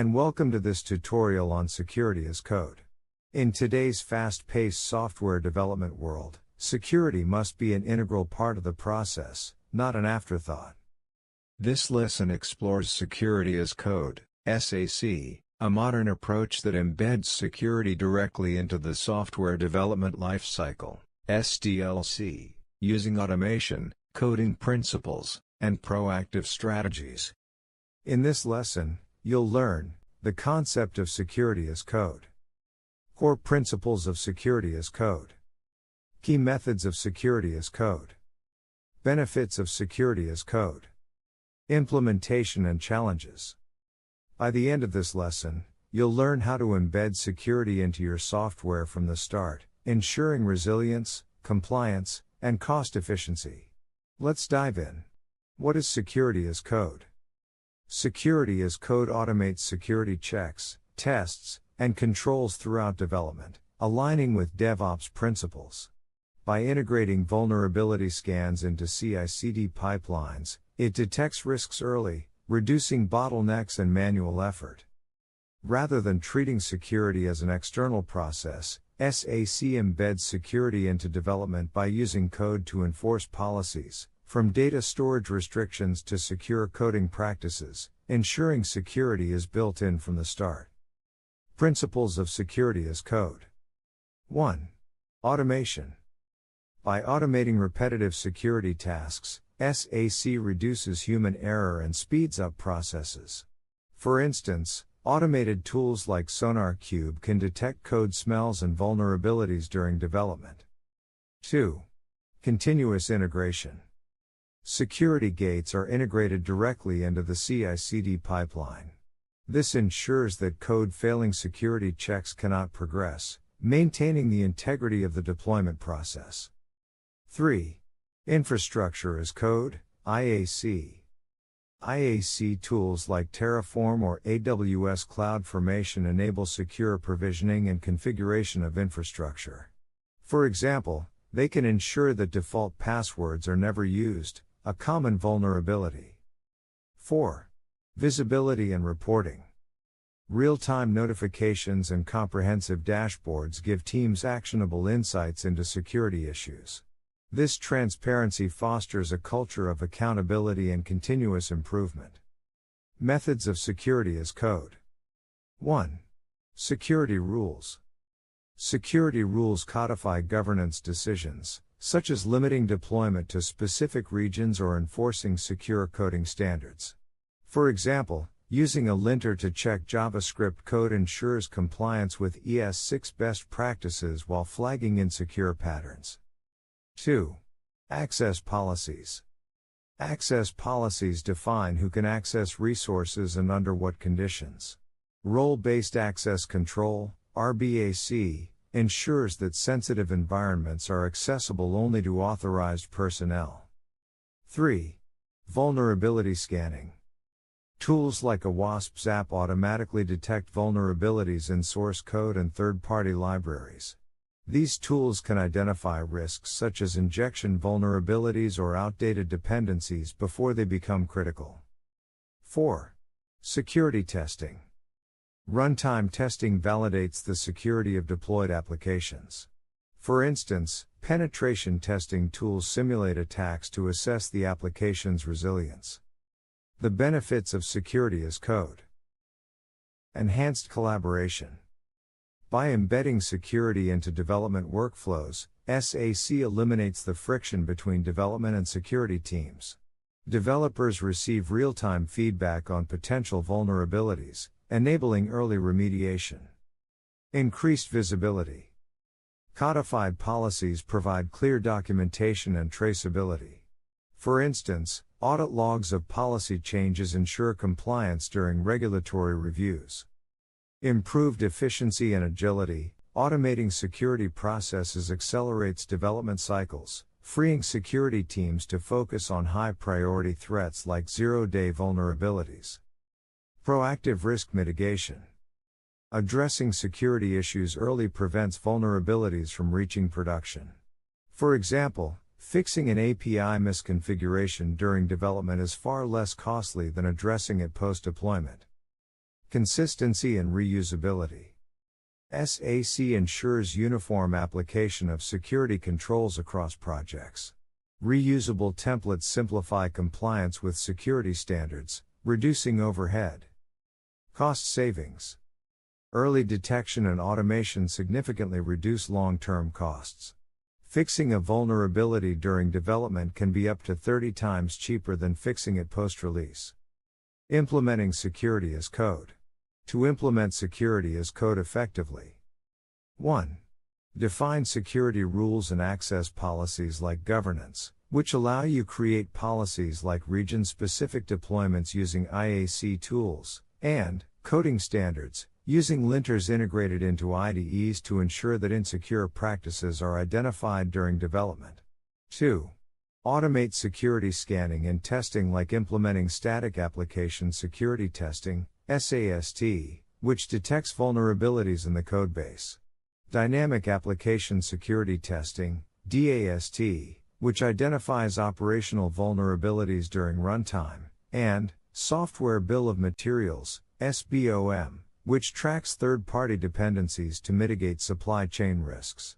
and welcome to this tutorial on security as code. In today's fast-paced software development world, security must be an integral part of the process, not an afterthought. This lesson explores security as code, SAC, a modern approach that embeds security directly into the software development lifecycle, SDLC, using automation, coding principles, and proactive strategies. In this lesson, you'll learn the concept of security as code, core principles of security as code, key methods of security as code, benefits of security as code, implementation and challenges. By the end of this lesson, you'll learn how to embed security into your software from the start, ensuring resilience, compliance, and cost efficiency. Let's dive in. What is security as code? Security as code automates security checks, tests, and controls throughout development, aligning with DevOps principles. By integrating vulnerability scans into CI/CD pipelines, it detects risks early, reducing bottlenecks and manual effort. Rather than treating security as an external process, SAC embeds security into development by using code to enforce policies, from data storage restrictions to secure coding practices, ensuring security is built in from the start. Principles of security as code. 1. Automation. By automating repetitive security tasks, SAC reduces human error and speeds up processes. For instance, automated tools like SonarQube can detect code smells and vulnerabilities during development. 2. Continuous integration. Security gates are integrated directly into the CI/CD pipeline. This ensures that code-failing security checks cannot progress, maintaining the integrity of the deployment process. 3. Infrastructure as code, IAC. IAC tools like Terraform or AWS CloudFormation enable secure provisioning and configuration of infrastructure. For example, they can ensure that default passwords are never used, a common vulnerability. 4. Visibility and reporting. Real-time notifications and comprehensive dashboards give teams actionable insights into security issues. This transparency fosters a culture of accountability and continuous improvement. Methods of security as code. 1. Security rules. Security rules codify governance decisions, such as limiting deployment to specific regions or enforcing secure coding standards. For example, using a linter to check JavaScript code ensures compliance with ES6 best practices while flagging insecure patterns. 2. Access policies. Access policies define who can access resources and under what conditions. Role-based access control, RBAC, ensures that sensitive environments are accessible only to authorized personnel. 3. Vulnerability scanning. Tools like a WASP app automatically detect vulnerabilities in source code and third-party libraries. These tools can identify risks such as injection vulnerabilities or outdated dependencies before they become critical. 4. Security testing. Runtime testing validates the security of deployed applications. For instance, penetration testing tools simulate attacks to assess the application's resilience. The benefits of security as code. Enhanced collaboration. By embedding security into development workflows, SAC eliminates the friction between development and security teams. Developers receive real-time feedback on potential vulnerabilities, enabling early remediation. Increased visibility. Codified policies provide clear documentation and traceability. For instance, audit logs of policy changes ensure compliance during regulatory reviews. Improved efficiency and agility. Automating security processes accelerates development cycles, freeing security teams to focus on high-priority threats like zero-day vulnerabilities. Proactive risk mitigation. Addressing security issues early prevents vulnerabilities from reaching production. For example, fixing an API misconfiguration during development is far less costly than addressing it post-deployment. Consistency and reusability. SAC ensures uniform application of security controls across projects. Reusable templates simplify compliance with security standards, reducing overhead. Cost savings. Early detection and automation significantly reduce long-term costs. Fixing a vulnerability during development can be up to 30 times cheaper than fixing it post-release. Implementing security as code. To implement security as code effectively. 1. Define security rules and access policies like governance, which allow you create policies like region-specific deployments using IAC tools, and coding standards, using linters integrated into IDEs to ensure that insecure practices are identified during development. 2. Automate security scanning and testing like implementing static application security testing, SAST, which detects vulnerabilities in the codebase. Dynamic application security testing, DAST, which identifies operational vulnerabilities during runtime, and software bill of materials, SBOM, which tracks third-party dependencies to mitigate supply chain risks.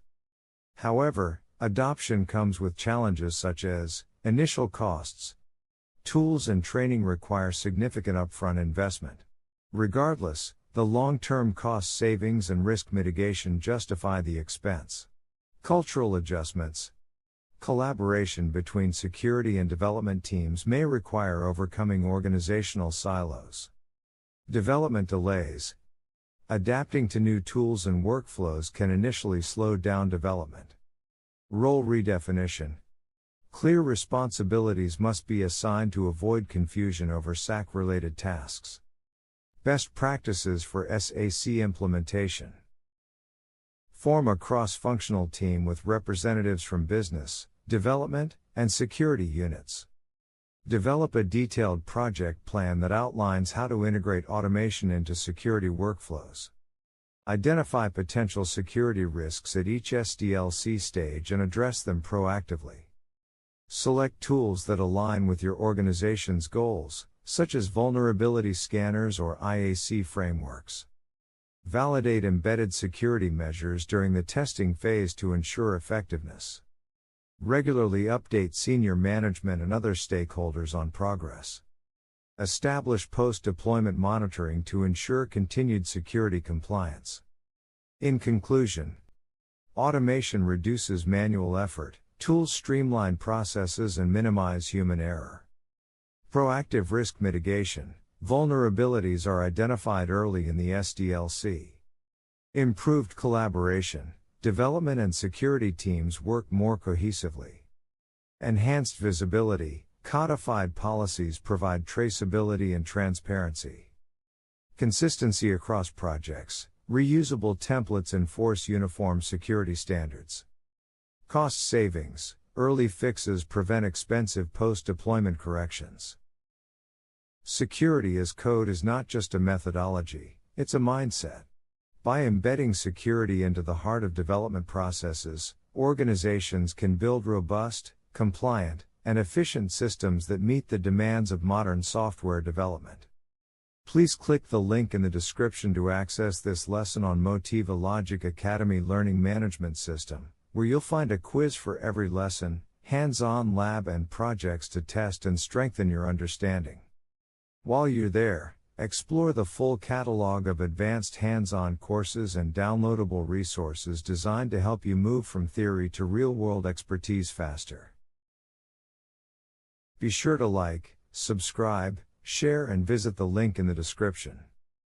However, adoption comes with challenges such as initial costs. Tools and training require significant upfront investment. Regardless, the long-term cost savings and risk mitigation justify the expense. Cultural adjustments. Collaboration between security and development teams may require overcoming organizational silos. Development delays. Adapting to new tools and workflows can initially slow down development. Role redefinition. Clear responsibilities must be assigned to avoid confusion over SAC-related tasks. Best practices for SAC implementation. Form a cross-functional team with representatives from business, development, and security units. Develop a detailed project plan that outlines how to integrate automation into security workflows. Identify potential security risks at each SDLC stage and address them proactively. Select tools that align with your organization's goals, such as vulnerability scanners or IAC frameworks. Validate embedded security measures during the testing phase to ensure effectiveness. Regularly update senior management and other stakeholders on progress. Establish post-deployment monitoring to ensure continued security compliance. In conclusion, automation reduces manual effort, tools streamline processes and minimize human error. Proactive risk mitigation. Vulnerabilities are identified early in the SDLC. Improved collaboration. Development and security teams work more cohesively. Enhanced visibility. Codified policies provide traceability and transparency. Consistency across projects. Reusable templates enforce uniform security standards. Cost savings. Early fixes prevent expensive post-deployment corrections. Security as code is not just a methodology, it's a mindset. By embedding security into the heart of development processes, organizations can build robust, compliant, and efficient systems that meet the demands of modern software development. Please click the link in the description to access this lesson on Motiva Logic Academy Learning Management System, where you'll find a quiz for every lesson, hands-on lab and projects to test and strengthen your understanding. While you're there, explore the full catalog of advanced hands-on courses and downloadable resources designed to help you move from theory to real-world expertise faster. Be sure to like, subscribe, share and visit the link in the description.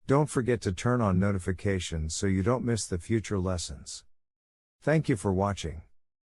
Don't forget to turn on notifications so you don't miss the future lessons. Thank you for watching.